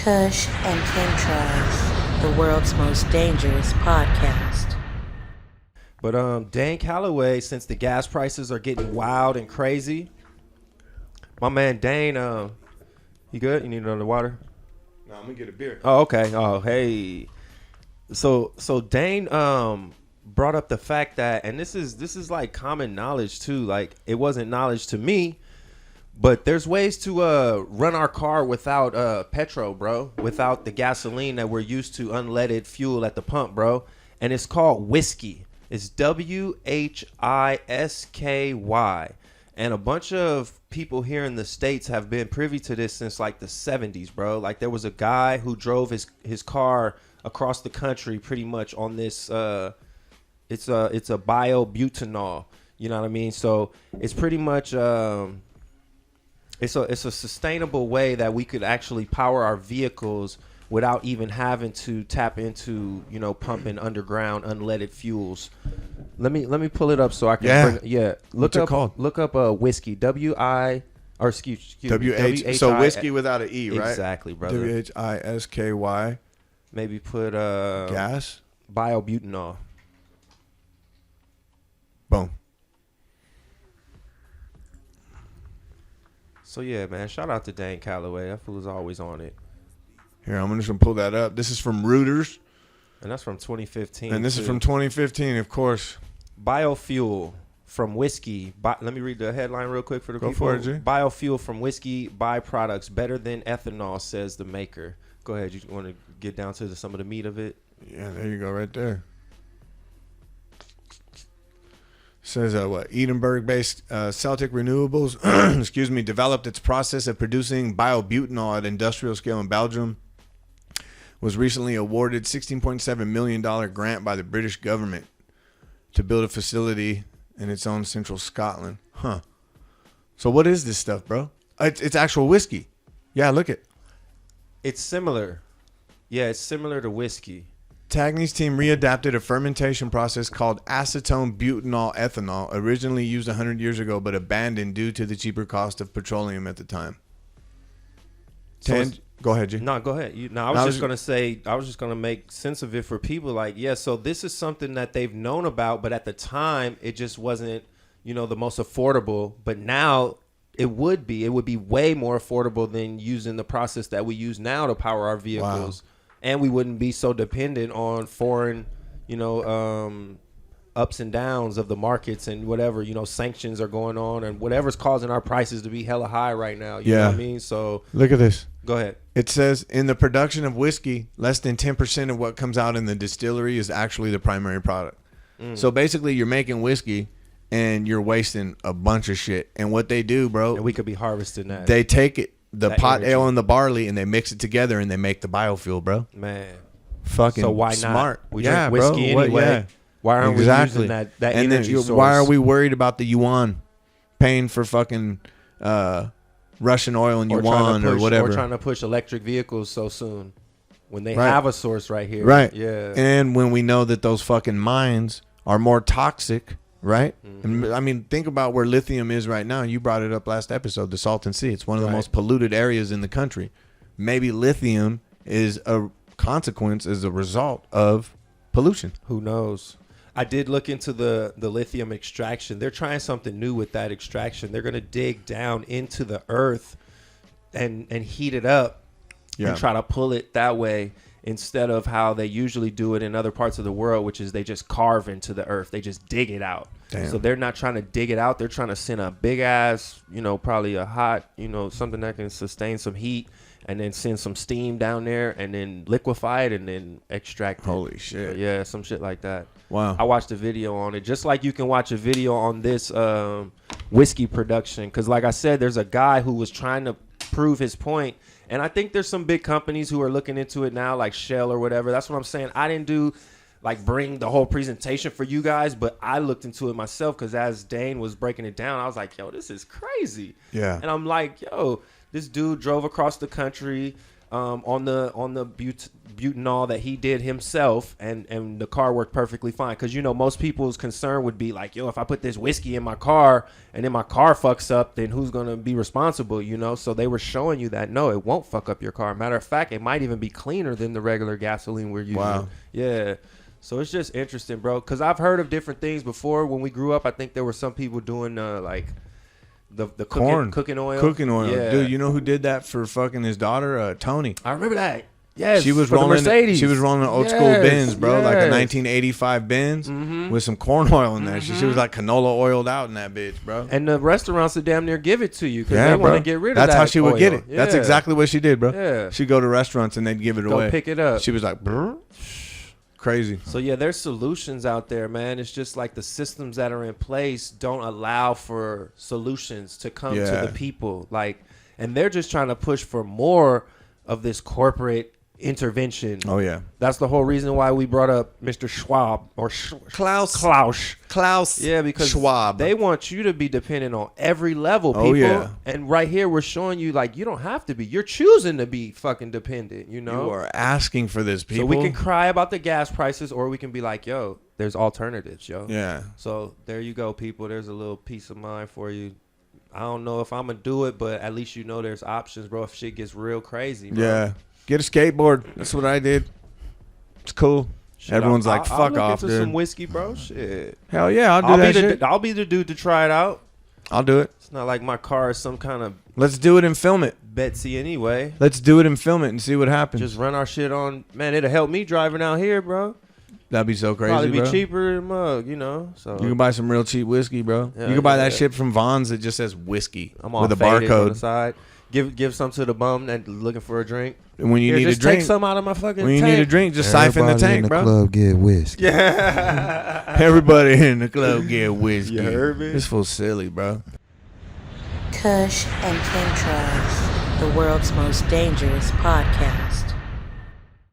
Kush and Chemtrails, the world's most dangerous podcast. But Dane Calloway, since the gas prices are getting wild and crazy, my man Dane, you good? You need another water? No, I'm gonna get a beer. Oh, okay. Oh, hey. So Dane brought up the fact that, and this is like common knowledge too. Like, it wasn't knowledge to me, but there's ways to run our car without Petro, bro, without the gasoline that we're used to, unleaded fuel at the pump, bro. And it's called Whisky. It's Whisky. And a bunch of people here in the States have been privy to this since like the 70s, bro. Like, there was a guy who drove his car across the country pretty much on this it's a Biobutanol, you know what I mean? So it's pretty much it's a sustainable way that we could actually power our vehicles without even having to tap into, you know, pumping underground unleaded fuels. Let me pull it up so I can What's it called? Look up Whisky. Excuse me. W-H. So whiskey without an E, right? Exactly, brother. Whisky. Maybe put Gas. Biobutanol. Boom. So yeah, man, shout out to Dane Calloway. That fool's always on it. Here, I'm just gonna pull that up. This is from Reuters, And that's from 2015. and this is from 2015, of course. Biofuel from whiskey. Let me read the headline real quick for the Go people. for it, G. Biofuel from whiskey byproducts better than ethanol, says the maker. Go ahead. You want to get down to some of the meat of it? Yeah, there you go, right there. Says what? Edinburgh-based Celtic Renewables, excuse me, developed its process of producing biobutanol at industrial scale in Belgium. Was recently awarded $16.7 million grant by the British government to build a facility in its own central Scotland. Huh. So what is this stuff, bro? It's actual whiskey. Yeah, look it. It's similar. Yeah, it's similar to whiskey. Tagney's team readapted a fermentation process called acetone butanol ethanol, originally used 100 years ago but abandoned due to the cheaper cost of petroleum at the time. Go ahead, G. No, go ahead. I was just going to make sense of it for people. Like, yeah, so this is something that they've known about, but at the time, it just wasn't, you know, the most affordable. But now it would be way more affordable than using the process that we use now to power our vehicles. Wow. And we wouldn't be so dependent on foreign, you know, ups and downs of the markets and whatever, you know, sanctions are going on and whatever's causing our prices to be hella high right now. You know what I mean? So look at this. Go ahead. It says in the production of whiskey, less than 10% of what comes out in the distillery is actually the primary product. So basically you're making whiskey and you're wasting a bunch of shit. And what they do, bro, and we could be harvesting that. They take it, the pot energy. ale and the barley, and they mix it together and they make the biofuel, bro. Man. Fucking so why smart. Not? We drink whiskey bro. anyway. Yeah. Why aren't we using that and energy source? Why are we worried about the yuan paying for fucking Russian oil and yuan or whatever? Or trying to push electric vehicles so soon when they have a source right here. Right. Yeah. And when we know that those fucking mines are more toxic, right? Mm-hmm. And I mean, think about where lithium is right now. You brought it up last episode, the Salton Sea. It's one of the most polluted areas in the country. Maybe lithium is a consequence as a result of pollution. Who knows? I did look into the lithium extraction. They're trying something new with that extraction. They're going to dig down into the earth and heat it up and try to pull it that way instead of how they usually do it in other parts of the world, which is they just carve into the earth. They just dig it out. Damn. So they're not trying to dig it out. They're trying to send a big ass, you know, probably a hot, you know, something that can sustain some heat and then send some steam down there and then liquefy it and then extract it. Holy shit. Yeah, some shit like that. Wow. I watched a video on it, just like you can watch a video on this whiskey production. Because like I said, there's a guy who was trying to prove his point. And I think there's some big companies who are looking into it now, like Shell or whatever. That's what I'm saying. I didn't bring the whole presentation for you guys, but I looked into it myself because as Dane was breaking it down, I was like, yo, this is crazy. Yeah. And I'm like, yo, this dude drove across the country, on the butanol that he did himself, and the car worked perfectly fine. Because most people's concern would be like, yo, if I put this whiskey in my car and then my car fucks up, then who's gonna be responsible? So they were showing you that no, it won't fuck up your car. Matter of fact, it might even be cleaner than the regular gasoline we're using. Wow. Yeah. So it's just interesting, bro. Because I've heard of different things before. When we grew up, I think there were some people doing like the Corn. cooking oil. Cooking oil. Yeah. Dude, you know who did that for fucking his daughter? Tony. I remember that. Yes, She was for the rolling. Mercedes. She was rolling an old school Benz, bro, like a 1985 Benz with some corn oil in there. She was like canola oiled out in that bitch, bro. And the restaurants would damn near give it to you because Yeah, they bro. want to get rid of That's that how she would oil. get it. Yeah. That's exactly what she did, bro. Yeah. She'd go to restaurants and they'd give it Go away. pick it up. She was like, brr. Crazy. So yeah, there's solutions out there, man. It's just like the systems that are in place don't allow for solutions to come to the people. Like, and they're just trying to push for more of this corporate intervention. Oh yeah. That's the whole reason why we brought up Mr. Schwab or Klaus. Yeah, because Schwab. They want you to be dependent on every level, people. Oh, yeah. And right here, we're showing you like you don't have to be. You're choosing to be fucking dependent. You are asking for this, people. So we can cry about the gas prices, or we can be like, yo, there's alternatives, yo. Yeah. So there you go, people. There's a little peace of mind for you. I don't know if I'm gonna do it, but at least there's options, bro. If shit gets real crazy, bro. Yeah. Get a skateboard. That's what I did. It's cool. Shit, Everyone's I'll like, fuck look off, into dude. some whiskey, bro. Shit. Hell yeah, I'll do that shit. I'll be the dude to try it out. I'll do it. It's not like my car is some kind of Let's do it and film it. Betsy anyway. Let's do it and film it and see what happens. Just run our shit on. Man, it'll help me driving out here, bro. That'd be so crazy, Probably be bro. cheaper than mug, So You can buy some real cheap whiskey, bro. Yeah, you can buy that yeah. shit from Vaughn's that just says whiskey I'm all with a faded on the barcode. side. Give some to the bum that looking for a drink. And when you Here, need a just drink, take some out of my fucking when you tank. need a drink, just siphon the tank, in the bro. club get whiskey. Yeah. Everybody in the club get whiskey. You heard me? This fool's silly, bro. Kush and Chemtrails, the world's most dangerous podcast.